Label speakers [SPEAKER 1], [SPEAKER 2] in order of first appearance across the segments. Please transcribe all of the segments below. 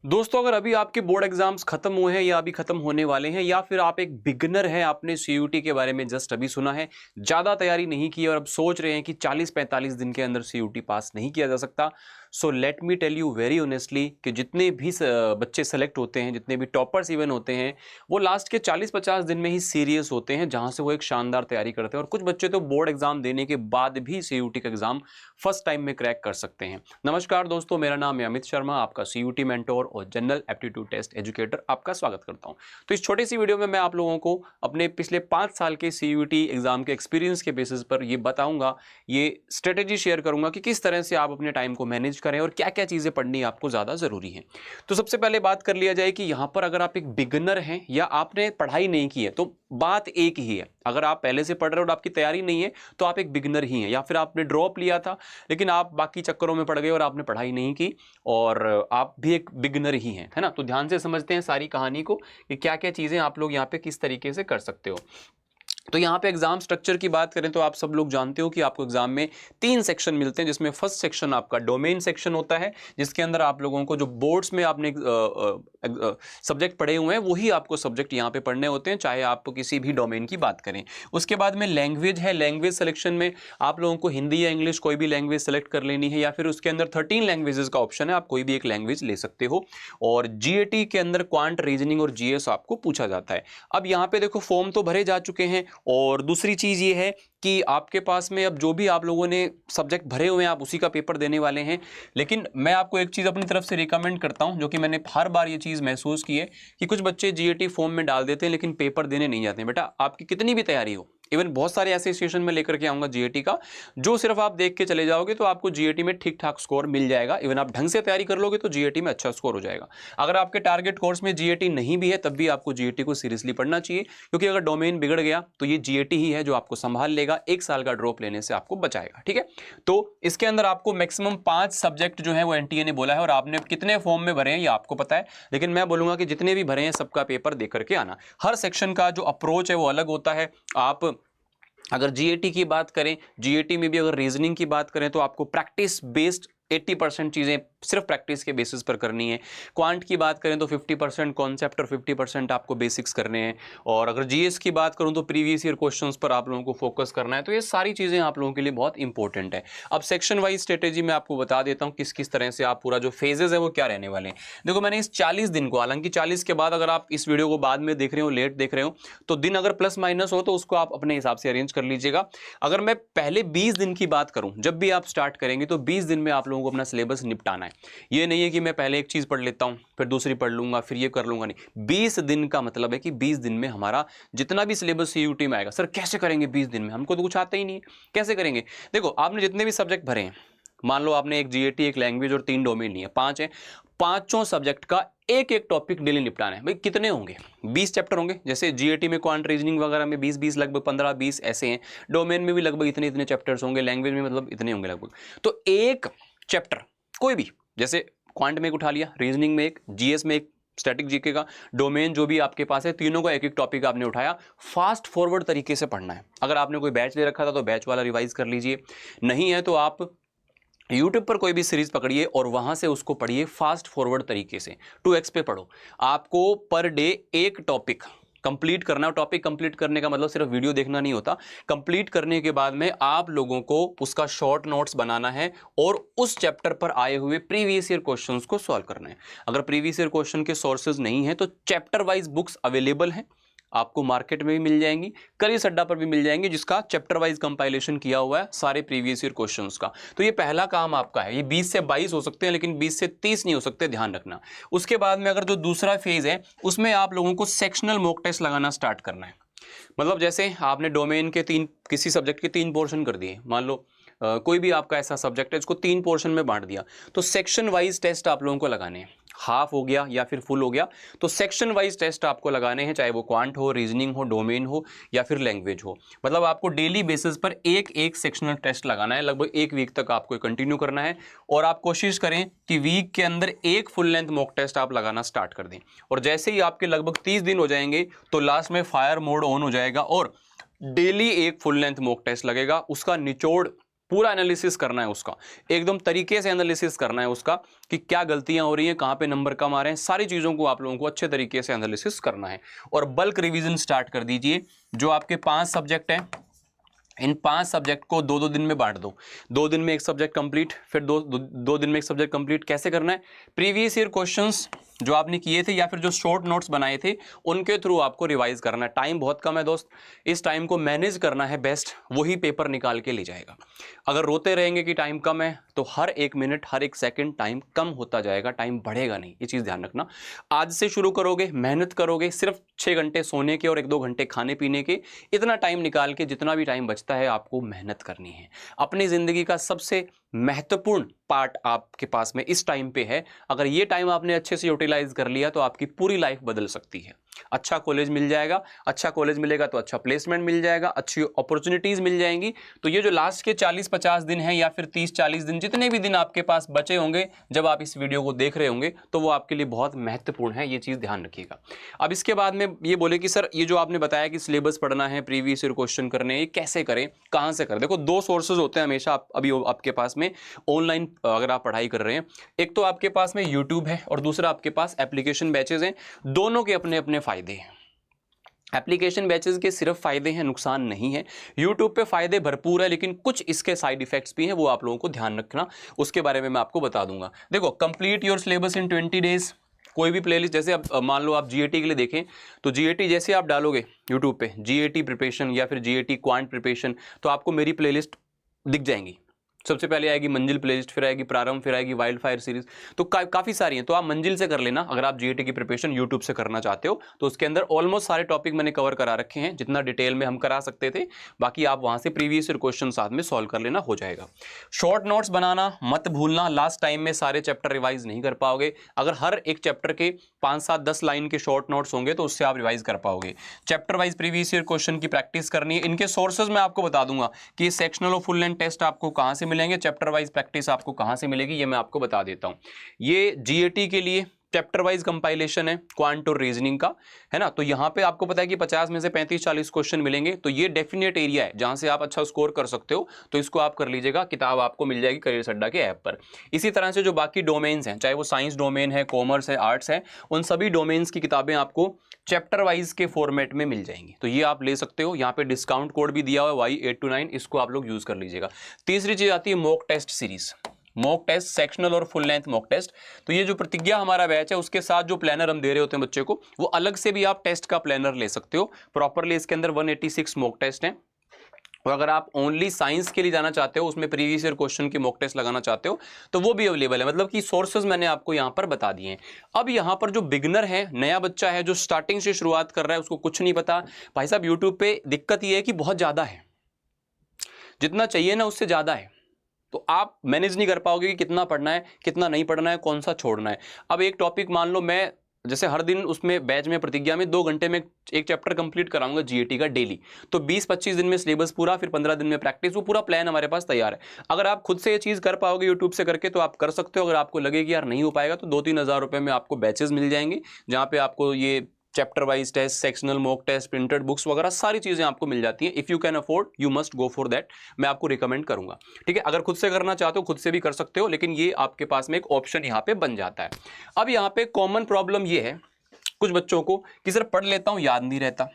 [SPEAKER 1] दोस्तों, अगर अभी आपके बोर्ड एग्जाम्स खत्म हुए हैं या अभी खत्म होने वाले हैं, या फिर आप एक बिगिनर हैं, आपने सीयूटी के बारे में जस्ट अभी सुना है, ज्यादा तैयारी नहीं की और अब सोच रहे हैं कि 40-45 दिन के अंदर सीयूटी पास नहीं किया जा सकता, so let me tell you very honestly कि जितने भी बच्चे सेलेक्ट होते हैं, जितने भी टॉपर्स इवन होते हैं, वो लास्ट के 40-50 दिन में ही सीरियस होते हैं, जहां से वो एक शानदार तैयारी करते हैं। और कुछ बच्चे तो बोर्ड एग्जाम देने के बाद भी सीयूटी का एग्जाम फर्स्ट टाइम में क्रैक कर सकते हैं। नमस्कार दोस्तों, मेरा नाम है अमित शर्मा, आपका सीयूटी मेंटोर और जनरल एप्टीट्यूड टेस्ट एजुकेटर आपका स्वागत करता हूं। तो इस छोटी सी वीडियो में मैं आप लोगों को अपने पिछले 5 साल के सीयूटी एग्जाम के एक्सपीरियंस के बेसिस पर ये बताऊंगा, ये स्ट्रेटेजी शेयर करूंगा कि किस तरह से आप अपने टाइम को मैनेज करें और क्या क्या चीजें पढ़नी आपको ज्यादा जरूरी है। तो सबसे पहले बात कर लिया जाए कि यहां पर अगर आप एक बिगिनर हैं या आपने पढ़ाई नहीं की है, तो बात एक ही है। अगर आप पहले से पढ़ रहे हो और आपकी तैयारी नहीं है तो आप एक बिगिनर ही हैं, या फिर आपने ड्रॉप लिया था लेकिन आप बाकी चक्करों में पड़ गए और आपने पढ़ाई नहीं की और आप भी एक बिगिनर ही हैं, है ना। तो ध्यान से समझते हैं सारी कहानी को कि क्या क्या चीजें आप लोग यहाँ पे किस तरीके से कर सकते हो। तो यहाँ पे एग्जाम स्ट्रक्चर की बात करें तो आप सब लोग जानते हो कि आपको एग्जाम में 3 सेक्शन मिलते हैं, जिसमें फर्स्ट सेक्शन आपका डोमेन सेक्शन होता है, जिसके अंदर आप लोगों को जो बोर्ड्स में आपने सब्जेक्ट पढ़े हुए हैं वही आपको सब्जेक्ट यहाँ पे पढ़ने होते हैं, चाहे आप किसी भी डोमेन की बात करें। उसके बाद में लैंग्वेज है। लैंग्वेज सिलेक्शन में आप लोगों को हिंदी या इंग्लिश कोई भी लैंग्वेज सेलेक्ट कर लेनी है, या फिर उसके अंदर 13 लैंग्वेजेस का ऑप्शन है, आप कोई भी एक लैंग्वेज ले सकते हो। और जीएटी के अंदर क्वांट, रीजनिंग और जीएस आपको पूछा जाता है। अब यहाँ पे देखो फॉर्म तो भरे जा चुके हैं, और दूसरी चीज ये है कि आपके पास में अब जो भी आप लोगों ने सब्जेक्ट भरे हुए हैं आप उसी का पेपर देने वाले हैं। लेकिन मैं आपको एक चीज अपनी तरफ से रिकमेंड करता हूं, जो कि मैंने हर बार ये चीज महसूस की है कि कुछ बच्चे जीएटी फॉर्म में डाल देते हैं लेकिन पेपर देने नहीं जाते हैं। बेटा, आपकी कितनी भी तैयारी हो, इवन बहुत सारे ऐसे सिचुएशन में लेकर के आऊंगा जीएटी का, जो सिर्फ आप देख के चले जाओगे तो आपको जीएटी में ठीक ठाक स्कोर मिल जाएगा। इवन आप ढंग से तैयारी कर लोगे तो जीएटी में अच्छा स्कोर हो जाएगा। अगर आपके टारगेट कोर्स में जीएटी नहीं भी है तब भी आपको जीएटी को सीरियसली पढ़ना चाहिए, क्योंकि अगर डोमेन बिगड़ गया तो ये जीएटी ही है जो आपको संभाल लेगा, 1 साल का ड्रॉप लेने से आपको बचाएगा। ठीक है, तो इसके अंदर आपको मैक्सिमम 5 सब्जेक्ट जो है वो एनटीए ने बोला है, और आपने कितने फॉर्म में भरे हैं ये आपको पता है, लेकिन मैं बोलूंगा कि जितने भी भरे हैं सबका पेपर दे करके आना। हर सेक्शन का जो अप्रोच है वो अलग होता है। आप अगर जीएटी की बात करें, जीएटी में भी अगर रीजनिंग की बात करें तो आपको प्रैक्टिस बेस्ड 80% चीजें सिर्फ प्रैक्टिस के बेसिस पर करनी है। क्वांट की बात करें तो 50% कॉन्सेप्ट और 50% आपको बेसिक्स करने हैं। और अगर जीएस की बात करूं तो प्रीवियस ईयर क्वेश्चंस पर आप लोगों को फोकस करना है। तो ये सारी चीजें आप लोगों के लिए बहुत इंपॉर्टेंट है। अब सेक्शन वाइज स्ट्रेटेजी मैं आपको बता देता हूं किस किस तरह से आप पूरा जो फेजेस है वो क्या रहने वाले हैं। देखो, मैंने इस 40 दिन को, हालांकि 40 के बाद अगर आप इस वीडियो को बाद में देख रहे हो, लेट देख रहे हो, तो दिन अगर प्लस माइनस हो तो उसको आप अपने हिसाब से अरेंज कर लीजिएगा। अगर मैं पहले 20 दिन की बात करूं, जब भी आप स्टार्ट करेंगे तो 20 दिन में आप लोगों को अपना सिलेबस निपटाना है। ये नहीं है कि मैं पहले एक चीज पढ़ लेता हूं फिर दूसरी पढ़ लूंगा फिर ये कर लूंगा, नहीं। 20 दिन का मतलब है कि 20 दिन में हमारा जितना भी सिलेबस सीयूटी में आएगा। सर कैसे करेंगे 20 दिन में, हमको तो कुछ आता ही नहीं है, कैसे करेंगे? देखो, आपने जितने भी सब्जेक्ट भरे हैं, मान लो आपने एक जीएटी, एक लैंग्वेज और 3 डोमेन लिए, 5 है, पांचों सब्जेक्ट का एक एक टॉपिक डेली निपटाना है। भाई कितने होंगे? 20 चैप्टर होंगे। जैसे जीएटी में क्वांट, रीजनिंग वगैरह में 20-20, लगभग 15-20 ऐसे हैं। डोमेन में भी लगभग इतने इतने चैप्टर्स होंगे, लैंग्वेज में मतलब इतने होंगे लगभग। तो एक चैप्टर कोई भी, जैसे क्वांट में एक उठा लिया, रीजनिंग में एक, जीएस में एक, स्टैटिक जीके का, डोमेन जो भी आपके पास है, तीनों का एक एक टॉपिक आपने उठाया। फास्ट फॉरवर्ड तरीके से पढ़ना है। अगर आपने कोई बैच ले रखा था तो बैच वाला रिवाइज कर लीजिए, नहीं है तो आप यूट्यूब पर कोई भी सीरीज पकड़िए और वहां से उसको पढ़िए फास्ट फॉरवर्ड तरीके से। 2x पे पढ़ो। आपको पर डे एक टॉपिक कंप्लीट करना है। टॉपिक कंप्लीट करने का मतलब सिर्फ वीडियो देखना नहीं होता। कंप्लीट करने के बाद में आप लोगों को उसका शॉर्ट नोट्स बनाना है और उस चैप्टर पर आए हुए प्रीवियस ईयर क्वेश्चंस को सॉल्व करना है। अगर प्रीवियस ईयर क्वेश्चन के सोर्सेज नहीं है तो चैप्टर वाइज बुक्स अवेलेबल हैं, आपको मार्केट में भी मिल जाएंगी, करियर अड्डा पर भी मिल जाएंगी, जिसका चैप्टर वाइज कंपाइलेशन किया हुआ है सारे प्रीवियस ईयर क्वेश्चंस का। तो ये पहला काम आपका है। ये 20 से 22 हो सकते हैं लेकिन 20 से 30 नहीं हो सकते, ध्यान रखना। उसके बाद में अगर जो दूसरा फेज है उसमें आप लोगों को सेक्शनल मॉक टेस्ट लगाना स्टार्ट करना है। मतलब जैसे आपने डोमेन के 3, किसी सब्जेक्ट के 3 पोर्शन कर दिए, मान लो कोई भी आपका ऐसा सब्जेक्ट है इसको 3 पोर्शन में बांट दिया, तो सेक्शन वाइज टेस्ट आप लोगों को लगाने हैं। हाफ हो गया या फिर फुल हो गया, तो सेक्शन वाइज टेस्ट आपको लगाने हैं, चाहे वो क्वांट हो, रीजनिंग हो, डोमेन हो या फिर लैंग्वेज हो। मतलब आपको डेली बेसिस पर एक एक सेक्शनल टेस्ट लगाना है। लगभग 1 वीक तक आपको कंटिन्यू करना है और आप कोशिश करें कि वीक के अंदर एक फुल लेंथ मॉक टेस्ट आप लगाना स्टार्ट कर दें। और जैसे ही आपके लगभग 30 दिन हो जाएंगे तो लास्ट में फायर मोड ऑन हो जाएगा और डेली एक फुल लेंथ मॉक टेस्ट लगेगा। उसका निचोड़ पूरा एनालिसिस करना है उसका, एकदम तरीके से एनालिसिस करना है उसका कि क्या गलतियां हो रही हैं, कहां पे नंबर कम आ रहे हैं, सारी चीज़ों को आप लोगों को अच्छे तरीके से एनालिसिस करना है। और बल्क रिवीजन स्टार्ट कर दीजिए। जो आपके 5 सब्जेक्ट हैं, इन 5 सब्जेक्ट को 2-2 दिन में बांट दो। 2 दिन में एक सब्जेक्ट कंप्लीट, फिर दो दिन में एक सब्जेक्ट कंप्लीट। कैसे करना है? प्रीवियस ईयर क्वेश्चंस जो आपने किए थे या फिर जो शॉर्ट नोट्स बनाए थे उनके थ्रू आपको रिवाइज करना है। टाइम बहुत कम है दोस्त, इस टाइम को मैनेज करना है बेस्ट, वही पेपर निकाल के ले जाएगा। अगर रोते रहेंगे कि टाइम कम है तो हर एक मिनट, हर एक सेकंड टाइम कम होता जाएगा, टाइम बढ़ेगा नहीं। ये चीज़ ध्यान रखना। आज से शुरू करोगे, मेहनत करोगे, सिर्फ 6 घंटे सोने के और 1-2 घंटे खाने पीने के, इतना टाइम निकाल के जितना भी टाइम बचता है आपको मेहनत करनी है। अपनी ज़िंदगी का सबसे महत्वपूर्ण पार्ट आपके पास में इस टाइम पे है। अगर ये टाइम आपने अच्छे से यूटिलाइज कर लिया तो आपकी पूरी लाइफ बदल सकती है। अच्छा कॉलेज मिल जाएगा, अच्छा कॉलेज मिलेगा तो अच्छा प्लेसमेंट मिल जाएगा, अच्छी अपॉर्चुनिटीज मिल जाएंगी। तो ये जो लास्ट के 40-50 दिन हैं या फिर 30-40 दिन, जितने भी दिन आपके पास बचे होंगे जब आप इस वीडियो को देख रहे होंगे, तो वो आपके लिए बहुत महत्वपूर्ण है। ये चीज़ ध्यान रखिएगा। अब इसके बाद में ये बोले कि सर ये जो आपने बताया कि सिलेबस पढ़ना है, प्रीवियस ईयर क्वेश्चन करने हैं, ये कैसे करें, कहाँ से करें? देखो 2 सोर्सेज होते हैं हमेशा अभी आपके पास में ऑनलाइन अगर आप पढ़ाई कर रहे हैं। एक तो आपके पास में यूट्यूब है और दूसरा आपके पास एप्लीकेशन बैचेज हैं। दोनों के अपने अपने फायदे हैं। एप्लीकेशन बैचेस के सिर्फ फायदे हैं, नुकसान नहीं है। यूट्यूब पे फायदे भरपूर है, लेकिन कुछ इसके साइड इफेक्ट्स भी हैं, वो आप लोगों को ध्यान रखना, उसके बारे में मैं आपको बता दूंगा। देखो, complete your syllabus in 20 days. कोई भी प्लेलिस्ट, जैसे अब मान लो आप जीएटी के लिए देखें तो जीएटी जैसे आप डालोगे यूट्यूब पे जीएटी प्रिपरेशन या फिर जीएटी क्वांट प्रिपरेशन, तो आपको मेरी प्लेलिस्ट दिख जाएंगी। सबसे पहले आएगी मंजिल प्लेलिस्ट, फिर आएगी प्रारंभ, फिर आएगी वाइल्ड फायर सीरीज। तो काफी सारी हैं। तो आप मंजिल से कर लेना अगर आप जीएटी की प्रिपरेशन यूट्यूब से करना चाहते हो। तो उसके अंदर ऑलमोस्ट सारे टॉपिक मैंने कवर करा रखे हैं, जितना डिटेल में हम करा सकते थे। बाकी आप वहां से प्रीवियस ईयर क्वेश्चन साथ में सॉल्व कर लेना, हो जाएगा। शॉर्ट नोट्स बनाना मत भूलना। लास्ट टाइम में सारे चैप्टर रिवाइज नहीं कर पाओगे। अगर हर एक चैप्टर के 5-7-10 लाइन के शॉर्ट नोट्स होंगे तो उससे आप रिवाइज कर पाओगे। Chapter wise previous year question की प्रैक्टिस करनी है। इनके सोर्सेज मैं आपको बता दूंगा कि सेक्शनल और फुल लेंथ टेस्ट आपको कहां से मिलेंगे, चैप्टर वाइज प्रैक्टिस आपको कहां से मिलेगी, ये मैं आपको बता देता हूं। ये जीएटी के लिए चैप्टर वाइज कंपाइलेशन है क्वांट और रीजनिंग का, है ना। तो यहां पे आपको पता है कि 50 में से 35-40 क्वेश्चन मिलेंगे। तो ये डेफिनेट एरिया है जहां से आप अच्छा स्कोर कर सकते हो। तो इसको आप कर लीजिएगा। किताब आपको मिल जाएगी करियर अड्डा के ऐप पर। इसी तरह से जो बाकी डोमेन्स हैं, चाहे वो साइंस डोमेन है, कॉमर्स है, आर्ट्स है, उन सभी डोमेन्स की किताबें आपको चैप्टर वाइज के फॉर्मेट में मिल जाएंगी। तो ये आप ले सकते हो। यहाँ पे डिस्काउंट कोड भी दिया हुआ है Y829, इसको आप लोग यूज कर लीजिएगा। तीसरी चीज आती है mock test series. Mock test, sectional और फुल लेंथ मॉक टेस्ट। तो ये जो प्रतिज्ञा हमारा बैच है, उसके साथ जो प्लानर हम दे रहे होते हैं बच्चे को, वो अलग से भी आप टेस्ट का प्लानर ले सकते हो प्रॉपरली। इसके अंदर 186 मॉक टेस्ट हैं। और अगर आप ओनली साइंस के लिए जाना चाहते हो, उसमें प्रीवियस ईयर क्वेश्चन की मॉक टेस्ट लगाना चाहते हो, तो वो भी अवेलेबल है। मतलब कि सोर्सेज मैंने आपको यहां पर बता दिए हैं। अब यहां पर जो बिगनर है, नया बच्चा है, जो स्टार्टिंग से शुरुआत कर रहा है, उसको कुछ नहीं पता, भाई साहब यूट्यूब पे दिक्कत ये है कि बहुत ज्यादा है, जितना चाहिए ना उससे ज्यादा है। तो आप मैनेज नहीं कर पाओगे कि कितना पढ़ना है, कितना नहीं पढ़ना है, कौन सा छोड़ना है। अब एक टॉपिक मान लो, मैं जैसे हर दिन उसमें बैच में प्रतिज्ञा में 2 घंटे में एक चैप्टर कंप्लीट कराऊंगा जीएटी का डेली। तो 20-25 दिन में सिलेबस पूरा, फिर 15 दिन में प्रैक्टिस। वो पूरा प्लान हमारे पास तैयार है। अगर आप खुद से ये चीज़ कर पाओगे यूट्यूब से करके तो आप कर सकते हो। अगर आपको लगे कि यार नहीं हो पाएगा तो 2-3 हज़ार रुपये में आपको बैचेस मिल जाएंगे, जहाँ पे आपको ये chapter wise test, sectional mock test, printed books वगैरह सारी चीजें आपको मिल जाती हैं। If you can afford you must go for that, मैं आपको रिकमेंड करूंगा। ठीक है, अगर खुद से करना चाहते हो खुद से भी कर सकते हो, लेकिन ये आपके पास में एक ऑप्शन यहाँ पे बन जाता है। अब यहाँ पे कॉमन प्रॉब्लम ये है कुछ बच्चों को कि सर पढ़ लेता हूँ, याद नहीं रहता,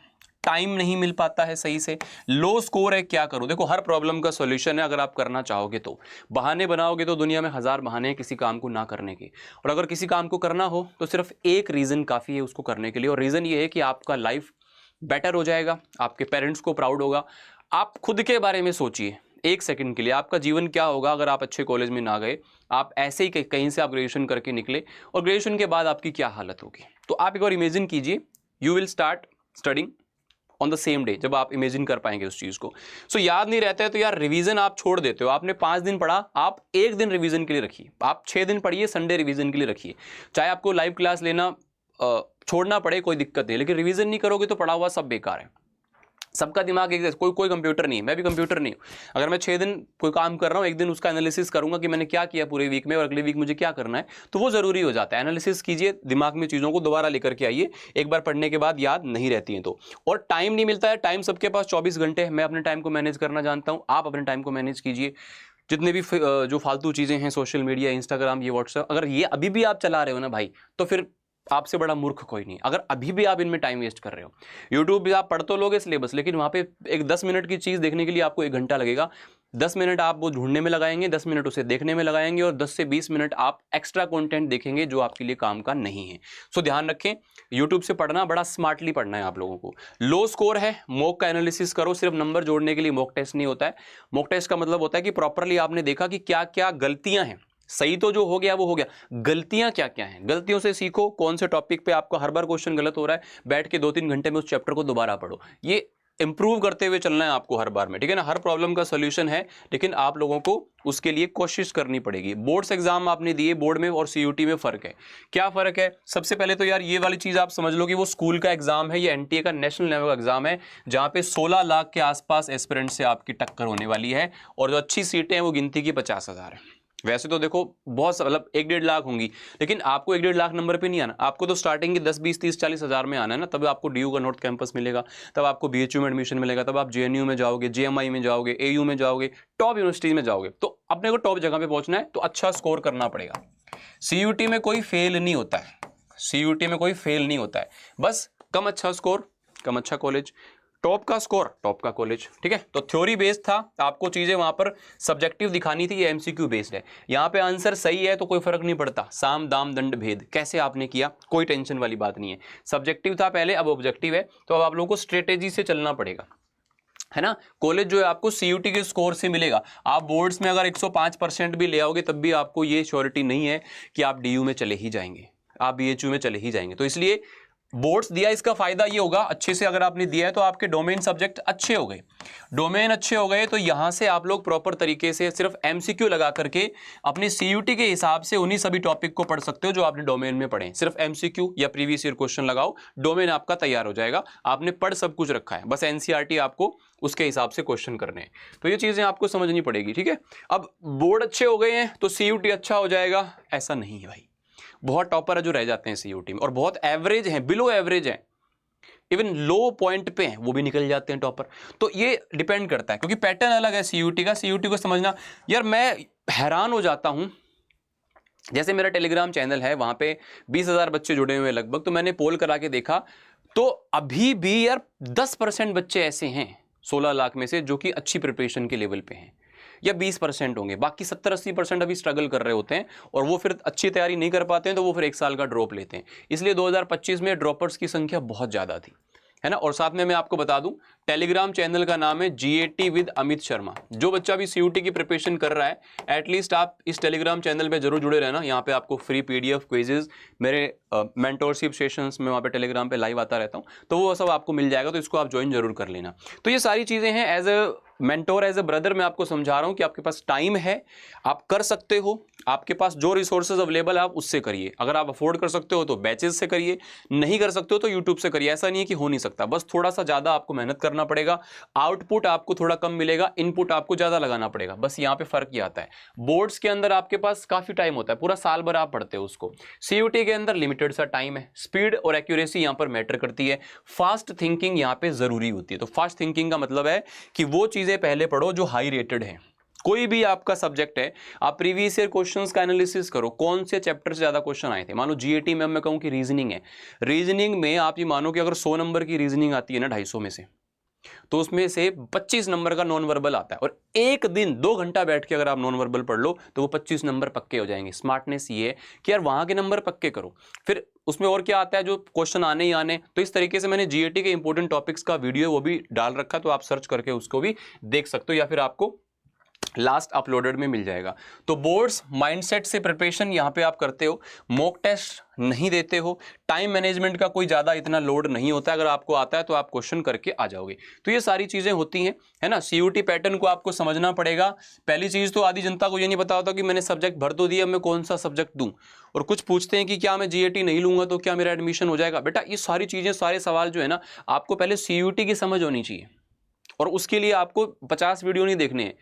[SPEAKER 1] टाइम नहीं मिल पाता है सही से, लो स्कोर है, क्या करूं। देखो, हर प्रॉब्लम का सॉल्यूशन है अगर आप करना चाहोगे तो। बहाने बनाओगे तो दुनिया में 1000 बहाने हैं किसी काम को ना करने के। और अगर किसी काम को करना हो तो सिर्फ एक रीजन काफी है उसको करने के लिए, और रीजन ये है कि आपका लाइफ बेटर हो जाएगा, आपके पेरेंट्स को प्राउड होगा। आप खुद के बारे में सोचिए 1 सेकंड के लिए, आपका जीवन क्या होगा अगर आप अच्छे कॉलेज में ना गए, आप ऐसे ही कहीं से आप ग्रेजुएशन करके निकले, और ग्रेजुएशन के बाद आपकी क्या हालत होगी। तो आप एक बार इमेजिन कीजिए, you will start studying on the same day, जब आप इमेजिन कर पाएंगे उस चीज को। सो याद नहीं रहता है तो यार रिवीजन आप छोड़ देते हो। आपने 5 दिन पढ़ा, आप 1 दिन रिवीजन के लिए रखिए। आप 6 दिन पढ़िए, संडे रिवीजन के लिए रखिए। चाहे आपको लाइव क्लास लेना छोड़ना पड़े, कोई दिक्कत नहीं, लेकिन रिवीजन नहीं करोगे तो पढ़ा हुआ सब बेकार है। सबका दिमाग एक जैसा, कोई कंप्यूटर नहीं है, मैं भी कंप्यूटर नहीं हूँ। अगर मैं 6 दिन कोई काम कर रहा हूँ, एक दिन उसका एनालिसिस करूंगा कि मैंने क्या किया पूरे वीक में और अगले वीक मुझे क्या करना है, तो वो जरूरी हो जाता है। एनालिसिस कीजिए, दिमाग में चीज़ों को दोबारा लेकर के आइए, एक बार पढ़ने के बाद याद नहीं रहती हैं तो। और टाइम नहीं मिलता है, टाइम सबके पास 24 घंटे है, मैं अपने टाइम को मैनेज करना जानता हूँ, आप अपने टाइम को मैनेज कीजिए। जितने भी जो फालतू चीज़ें हैं, सोशल मीडिया, इंस्टाग्राम, ये व्हाट्सएप, अगर ये अभी भी आप चला रहे हो ना भाई, तो फिर आपसे बड़ा मूर्ख कोई नहीं। अगर अभी भी आप इनमें टाइम वेस्ट कर रहे हो, यूट्यूब भी आप पढ़ तो लोगे सिलेबस, लेकिन वहाँ पे एक 10 मिनट की चीज़ देखने के लिए आपको 1 घंटा लगेगा। 10 मिनट आप वो ढूंढने में लगाएंगे, 10 मिनट उसे देखने में लगाएंगे, और 10 से 20 मिनट आप एक्स्ट्रा कंटेंट देखेंगे जो आपके लिए काम का नहीं है। सो ध्यान रखें, यूट्यूब से पढ़ना बड़ा स्मार्टली पढ़ना है आप लोगों को। लो स्कोर है, मॉक का एनालिसिस करो, सिर्फ नंबर जोड़ने के लिए मॉक टेस्ट नहीं होता है। मॉक टेस्ट का मतलब होता है कि प्रॉपरली आपने देखा कि क्या क्या गलतियां हैं। सही तो जो हो गया वो हो गया, गलतियां क्या क्या हैं, गलतियों से सीखो। कौन से टॉपिक पे आपको हर बार क्वेश्चन गलत हो रहा है, बैठ के 2-3 घंटे में उस चैप्टर को दोबारा पढ़ो। ये इंप्रूव करते हुए चलना है आपको हर बार में, ठीक है ना। हर प्रॉब्लम का सोल्यूशन है, लेकिन आप लोगों को उसके लिए कोशिश करनी पड़ेगी। बोर्ड्स एग्जाम आपने दिए, बोर्ड में और सीयूटी में फर्क है। क्या फर्क है? सबसे पहले तो यार ये वाली चीज आप समझ लो कि वो स्कूल का एग्जाम है, ये एनटीए का नेशनल लेवल का एग्जाम है, जहां पे 16 लाख के आसपास एस्पिरेंट से आपकी टक्कर होने वाली है, और जो अच्छी सीटें हैं वो गिनती की 50,000 है। वैसे तो देखो बहुत मतलब 1-1.5 लाख होंगी, लेकिन आपको 1-1.5 लाख नंबर पे नहीं आना, आपको तो स्टार्टिंग के 10, 20, 30, 40 हज़ार में आना है ना। तब आपको डीयू का नॉर्थ कैंपस मिलेगा, तब आपको बीएचयू में एडमिशन मिलेगा, तब आप जेएनयू में जाओगे, जेएमआई में जाओगे, एयू में जाओगे, टॉप यूनिवर्सिटीज में जाओगे। तो अपने को टॉप जगह पे पहुंचना है तो अच्छा स्कोर करना पड़ेगा। सीयूटी में कोई फेल नहीं होता है, सीयूटी में कोई फेल नहीं होता है, बस कम अच्छा स्कोर, कम अच्छा कॉलेज, टॉप का स्कोर, टॉप का कॉलेज, ठीक है। तो थ्योरी बेस्ड था, आपको चीजें वहां पर सब्जेक्टिव दिखानी थी, ये एमसीक्यू बेस्ड है। यहाँ पे आंसर सही है तो कोई फर्क नहीं पड़ता, साम दाम दंड भेद, कैसे आपने किया कोई टेंशन वाली बात नहीं है। सब्जेक्टिव था पहले, अब ऑब्जेक्टिव है, तो अब आप लोगों को स्ट्रेटेजी से चलना पड़ेगा, है ना। कॉलेज जो है आपको सीयूटी के स्कोर से मिलेगा। आप बोर्ड्स में अगर 105% भी ले आओगे तब भी आपको ये श्योरिटी नहीं है कि आप डीयू में चले ही जाएंगे, आप बीएचयू में चले ही जाएंगे। तो इसलिए बोर्ड्स दिया, इसका फायदा ये होगा, अच्छे से अगर आपने दिया है तो आपके डोमेन सब्जेक्ट अच्छे हो गए। डोमेन अच्छे हो गए तो यहां से आप लोग प्रॉपर तरीके से सिर्फ एमसीक्यू लगा करके अपनी सीयूटी के हिसाब से उन्हीं सभी टॉपिक को पढ़ सकते हो जो आपने डोमेन में पढ़े। सिर्फ एमसीक्यू या प्रीवियस ईयर क्वेश्चन लगाओ, डोमेन आपका तैयार हो जाएगा। आपने पढ़ सब कुछ रखा है, बस एनसीईआरटी आपको उसके हिसाब से क्वेश्चन करने हैं। तो ये चीजें आपको समझनी पड़ेगी, ठीक है। अब बोर्ड अच्छे हो गए हैं तो सीयूटी अच्छा हो जाएगा, ऐसा नहीं है भाई। बहुत टॉपर है जो रह जाते हैं सीयूटी में, और बहुत एवरेज हैं, बिलो एवरेज हैं, इवन लो पॉइंट पे हैं, वो भी निकल जाते हैं टॉपर। तो ये डिपेंड करता है, क्योंकि पैटर्न अलग है सीयूटी का। सीयूटी को समझना, यार मैं हैरान हो जाता हूं, जैसे मेरा टेलीग्राम चैनल है, वहां पे 20,000 बच्चे जुड़े हुए हैं लगभग, तो मैंने पोल करा के देखा तो अभी भी यार 10% बच्चे ऐसे हैं 16 लाख में से जो कि अच्छी प्रिपरेशन के लेवल पे हैं, या 20% होंगे, बाकी 70-80% अभी स्ट्रगल कर रहे होते हैं, और वो फिर अच्छी तैयारी नहीं कर पाते हैं, तो वो फिर 1 साल का ड्रॉप लेते हैं। इसलिए 2025 में ड्रॉपर्स की संख्या बहुत ज़्यादा थी, है ना। और साथ में मैं आपको बता दूं, टेलीग्राम चैनल का नाम है जीएटी विद अमित शर्मा। जो बच्चा भी सीयूटी की प्रिपरेशन कर रहा है, एटलीस्ट आप इस टेलीग्राम चैनल पे जरूर जुड़े रहना। यहाँ पे आपको फ्री पीडीएफ, क्विजेज, मेरे मेंटोरशिप सेशंस में वहाँ पे टेलीग्राम पे लाइव आता रहता हूँ, तो वो सब आपको मिल जाएगा, तो इसको आप ज्वाइन जरूर कर लेना। तो ये सारी चीज़ें हैं, as a mentor, as a brother मैं आपको समझा रहा हूँ कि आपके पास टाइम है, आप कर सकते हो, आपके पास जो रिसोर्सेज अवेलेबल है आप उससे करिए। अगर आप अफोर्ड कर सकते हो तो बैचेस से करिए, नहीं कर सकते हो तो यूट्यूब से करिए। ऐसा नहीं है कि हो नहीं सकता, बस थोड़ा सा ज़्यादा आपको मेहनत करना पड़ेगा, आउटपुट आपको थोड़ा कम मिलेगा, इनपुट आपको ज़्यादा लगाना पड़ेगा, बस यहाँ पे फर्क ही आता है। बोर्ड्स के अंदर आपके पास काफ़ी टाइम होता है, पूरा साल भर आप पढ़ते हो उसको। सीयूटी के अंदर लिमिटेड सा टाइम है, स्पीड और एक्यूरेसी यहाँ पर मैटर करती है, फास्ट थिंकिंग यहाँ पे ज़रूरी होती है। तो फास्ट थिंकिंग का मतलब है कि वो चीज़ें पहले पढ़ो जो हाई रेटेड है। कोई भी आपका सब्जेक्ट है, आप प्रीवियस ईयर क्वेश्चंस का एनालिसिस करो, कौन से चैप्टर से ज्यादा क्वेश्चन आए थे। मान लो जीएटी में मैं कहूं कि रीजनिंग है, रीजनिंग में आप ये मानो कि अगर 100 नंबर की रीजनिंग आती है ना 250 में से, तो उसमें से 25 नंबर का नॉन वर्बल आता है, और एक दिन 2 घंटा बैठ के अगर आप नॉन वर्बल पढ़ लो तो वो 25 नंबर पक्के हो जाएंगे। स्मार्टनेस ये है कि यार वहां के नंबर पक्के करो, फिर उसमें और क्या आता है जो क्वेश्चन आने ही आने। तो इस तरीके से मैंने जीएटी के इंपॉर्टेंट टॉपिक्स का वीडियो वो भी डाल रखा, तो आप सर्च करके उसको भी देख सकते हो, या फिर आपको लास्ट अपलोडेड में मिल जाएगा। तो बोर्ड्स माइंडसेट से प्रिपरेशन यहाँ पे आप करते हो, मॉक टेस्ट नहीं देते हो, टाइम मैनेजमेंट का कोई ज़्यादा इतना लोड नहीं होता है, अगर आपको आता है तो आप क्वेश्चन करके आ जाओगे। तो ये सारी चीज़ें होती हैं, है ना। सीयूटी पैटर्न को आपको समझना पड़ेगा। पहली चीज़ तो आधी जनता को ये नहीं पता होता कि मैंने सब्जेक्ट भर तो दिया, मैं कौन सा सब्जेक्ट दूँ, और कुछ पूछते हैं कि क्या मैं जीएटी नहीं लूँगा तो क्या मेरा एडमिशन हो जाएगा। बेटा ये सारी चीज़ें, सारे सवाल जो है ना, आपको पहले सीयूटी की समझ होनी चाहिए। और उसके लिए आपको 50 वीडियो नहीं देखने हैं।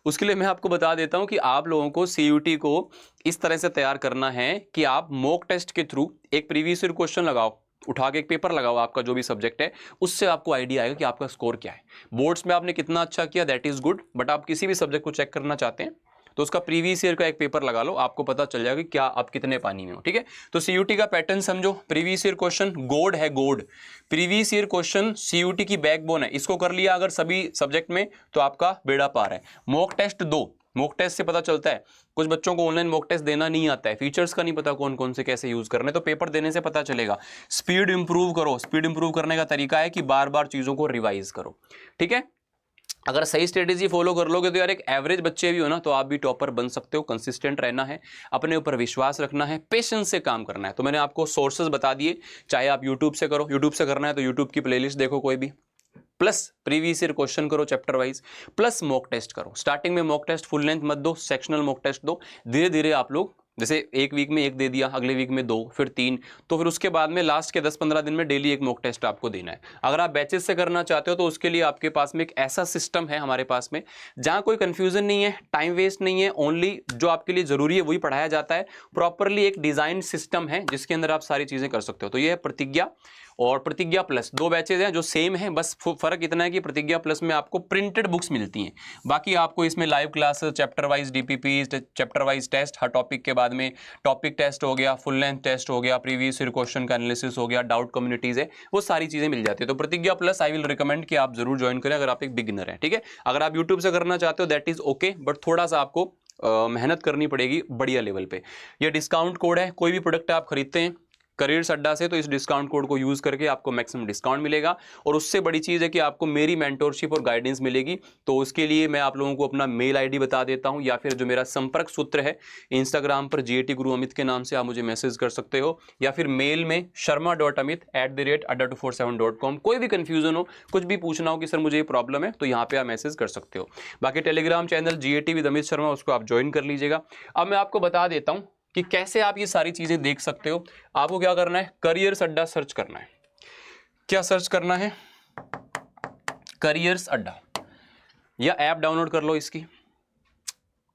[SPEAKER 1] उसके लिए मैं आपको बता देता हूं कि आप लोगों को सीयूटी को इस तरह से तैयार करना है कि आप मॉक टेस्ट के थ्रू एक प्रीवियस ईयर क्वेश्चन लगाओ, उठा के एक पेपर लगाओ आपका जो भी सब्जेक्ट है, उससे आपको आइडिया आएगा कि आपका स्कोर क्या है। बोर्ड्स में आपने कितना अच्छा किया दैट इज गुड, बट आप किसी भी सब्जेक्ट को चेक करना चाहते हैं तो उसका प्रीवियस ईयर का एक पेपर लगा लो, आपको पता चल जाएगा कि क्या आप कितने पानी में हो। ठीक है, तो सीयूटी का पैटर्न समझो। प्रीवियस ईयर क्वेश्चन गोड है, गोड प्रीवियस ईयर क्वेश्चन सीयूटी की बैकबोन है। इसको कर लिया अगर सभी सब्जेक्ट में तो आपका बेड़ा पार है। मॉक टेस्ट दो, मॉक टेस्ट से पता चलता है कुछ बच्चों को ऑनलाइन मॉक टेस्ट देना नहीं आता है, फीचर्स का नहीं पता कौन कौन से कैसे यूज करने, तो पेपर देने से पता चलेगा। स्पीड इंप्रूव करो, स्पीड इंप्रूव करने का तरीका है कि बार बार चीजों को रिवाइज करो। ठीक है, अगर सही स्ट्रेटेजी फॉलो कर लोगे तो यार एक एवरेज बच्चे भी हो ना तो आप भी टॉपर बन सकते हो। कंसिस्टेंट रहना है, अपने ऊपर विश्वास रखना है, पेशेंस से काम करना है। तो मैंने आपको सोर्सेज बता दिए, चाहे आप यूट्यूब से करो, यूट्यूब से करना है तो यूट्यूब की प्लेलिस्ट देखो कोई भी, प्लस प्रीवियस ईयर क्वेश्चन करो chapter wise, plus mock test करो। स्टार्टिंग में मॉक टेस्ट फुल लेंथ मत दो, सेक्शनल मॉक टेस्ट दो। धीरे धीरे आप लोग जैसे एक वीक में एक दे दिया, अगले वीक में 2, फिर 3, तो फिर उसके बाद में लास्ट के 10-15 दिन में डेली एक मॉक टेस्ट आपको देना है। अगर आप बैचेस से करना चाहते हो तो उसके लिए आपके पास में एक ऐसा सिस्टम है हमारे पास में जहां कोई कंफ्यूजन नहीं है, टाइम वेस्ट नहीं है, ओनली जो आपके लिए जरूरी है वही पढ़ाया जाता है। प्रॉपरली एक डिजाइन सिस्टम है जिसके अंदर आप सारी चीजें कर सकते हो। तो ये है प्रतिज्ञा और प्रतिज्ञा प्लस, 2 बैचेज हैं जो सेम है, बस फर्क इतना है कि प्रतिज्ञा प्लस में आपको प्रिंटेड बुक्स मिलती हैं, बाकी आपको इसमें live classes, chapter wise DPP, chapter wise test, हर टॉपिक के बाद में टॉपिक टेस्ट हो गया, फुल लेंथ टेस्ट हो गया, प्रीवियस ईयर क्वेश्चन का एनालिसिस हो गया, डाउट कम्युनिटीज है, वो सारी चीजें मिल जाती है। तो प्रतिज्ञा प्लस आई विल रिकमेंड कि आप जरूर ज्वाइन करें अगर आप एक बिगिनर हैं। ठीक है, अगर आप यूट्यूब से करना चाहते हो दैट इज ओके, बट थोड़ा सा आपको मेहनत करनी पड़ेगी बढ़िया लेवल पे। ये डिस्काउंट कोड है, कोई भी प्रोडक्ट आप खरीदते हैं करियर्स अड्डा से तो इस डिस्काउंट कोड को यूज करके आपको मैक्सिमम डिस्काउंट मिलेगा। और उससे बड़ी चीज है कि आपको मेरी मेंटोरशिप और गाइडेंस मिलेगी। तो उसके लिए मैं आप लोगों को अपना मेल आईडी बता देता हूं, या फिर जो मेरा संपर्क सूत्र है इंस्टाग्राम पर GAT गुरु अमित के नाम से आप मुझे मैसेज कर सकते हो, या फिर मेल में sharma.amit@adda247.com। कोई भी कंफ्यूजन हो, कुछ भी पूछना हो कि सर मुझे ये प्रॉब्लम है, तो यहाँ पे आप मैसेज कर सकते हो। बाकी Telegram channel GAT with Amit Sharma, उसको आप ज्वाइन कर लीजिएगा। अब मैं आपको बता देता हूं कि कैसे आप ये सारी चीजें देख सकते हो। आपको क्या करना है, करियर्स अड्डा सर्च करना है। क्या सर्च करना है, करियर्स अड्डा, या ऐप डाउनलोड कर लो इसकी।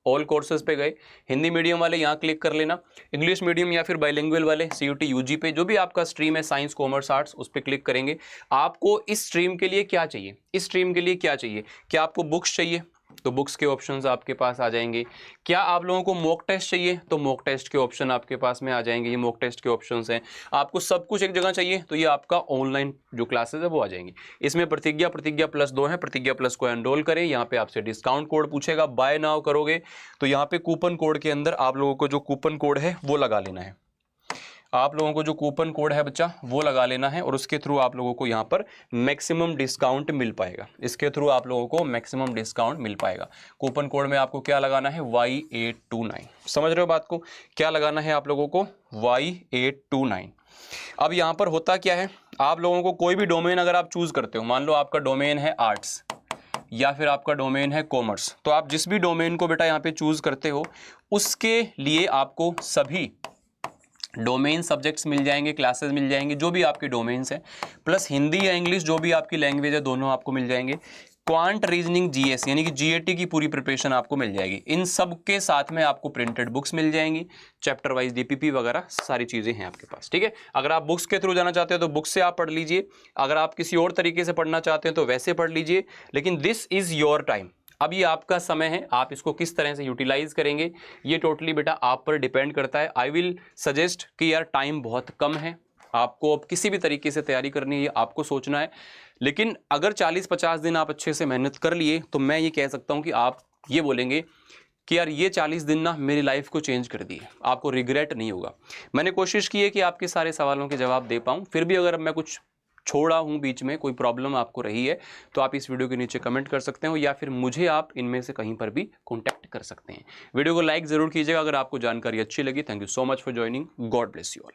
[SPEAKER 1] ऑल कोर्सेज पे गए, हिंदी मीडियम वाले यहाँ क्लिक कर लेना, इंग्लिश मीडियम या फिर बाइलिंगुअल वाले CUT UG पे जो भी आपका स्ट्रीम है, साइंस कॉमर्स आर्ट्स, उस पर क्लिक करेंगे। आपको इस स्ट्रीम के लिए क्या चाहिए, इस स्ट्रीम के लिए क्या चाहिए, क्या आपको बुक्स चाहिए तो बुक्स के ऑप्शंस आपके पास आ जाएंगे। क्या आप लोगों को मॉक टेस्ट चाहिए तो मॉक टेस्ट के ऑप्शन आपके पास में आ जाएंगे, ये मॉक टेस्ट के ऑप्शंस हैं। आपको सब कुछ एक जगह चाहिए तो ये आपका ऑनलाइन जो क्लासेस है वो आ जाएंगी। इसमें प्रतिज्ञा प्लस 2 है, प्रतिज्ञा प्लस को एनरोल करें। यहाँ पे आपसे डिस्काउंट कोड पूछेगा, बाय नाउ करोगे तो यहाँ पे कूपन कोड के अंदर आप लोगों को जो कूपन कोड है वो लगा लेना है। आप लोगों को जो कूपन कोड है बच्चा वो लगा लेना है, और उसके थ्रू आप लोगों को यहाँ पर मैक्सिमम डिस्काउंट मिल पाएगा। इसके थ्रू आप लोगों को मैक्सिमम डिस्काउंट मिल पाएगा। कूपन कोड में आपको क्या लगाना है, Y829। समझ रहे हो बात को, क्या लगाना है आप लोगों को, Y829। अब यहाँ पर होता क्या है, आप लोगों को कोई भी डोमेन अगर आप चूज करते हो, मान लो आपका डोमेन है आर्ट्स या फिर आपका डोमेन है कॉमर्स, तो आप जिस भी डोमेन को बेटा यहाँ पे चूज करते हो उसके लिए आपको सभी डोमेन सब्जेक्ट्स मिल जाएंगे, क्लासेस मिल जाएंगे जो भी आपके डोमेन्स हैं, प्लस हिंदी या इंग्लिश जो भी आपकी लैंग्वेज है दोनों आपको मिल जाएंगे। क्वांट रीजनिंग GS यानी कि GAT की पूरी प्रिपरेशन आपको मिल जाएगी। इन सब के साथ में आपको प्रिंटेड बुक्स मिल जाएंगी, चैप्टर वाइज DPP वगैरह सारी चीजें हैं आपके पास। ठीक है, अगर आप बुक्स के थ्रू जाना चाहते हो तो बुक्स से आप पढ़ लीजिए, अगर आप किसी और तरीके से पढ़ना चाहते हैं तो वैसे पढ़ लीजिए, लेकिन दिस इज योर टाइम। अब ये आपका समय है, आप इसको किस तरह से यूटिलाइज करेंगे ये टोटली बेटा आप पर डिपेंड करता है। आई विल सजेस्ट कि यार टाइम बहुत कम है, आपको अब किसी भी तरीके से तैयारी करनी है, ये आपको सोचना है। लेकिन अगर 40-50 दिन आप अच्छे से मेहनत कर लिए तो मैं ये कह सकता हूँ कि आप ये बोलेंगे कि यार ये 40 दिन ना मेरी लाइफ को चेंज कर दिए, आपको रिग्रेट नहीं होगा। मैंने कोशिश की है कि आपके सारे सवालों के जवाब दे पाऊँ, फिर भी अगर मैं कुछ छोड़ा हूं बीच में, कोई प्रॉब्लम आपको रही है तो आप इस वीडियो के नीचे कमेंट कर सकते हो, या फिर मुझे आप इनमें से कहीं पर भी कॉन्टैक्ट कर सकते हैं। वीडियो को लाइक जरूर कीजिएगा अगर आपको जानकारी अच्छी लगी। Thank you so much for joining, God bless you all.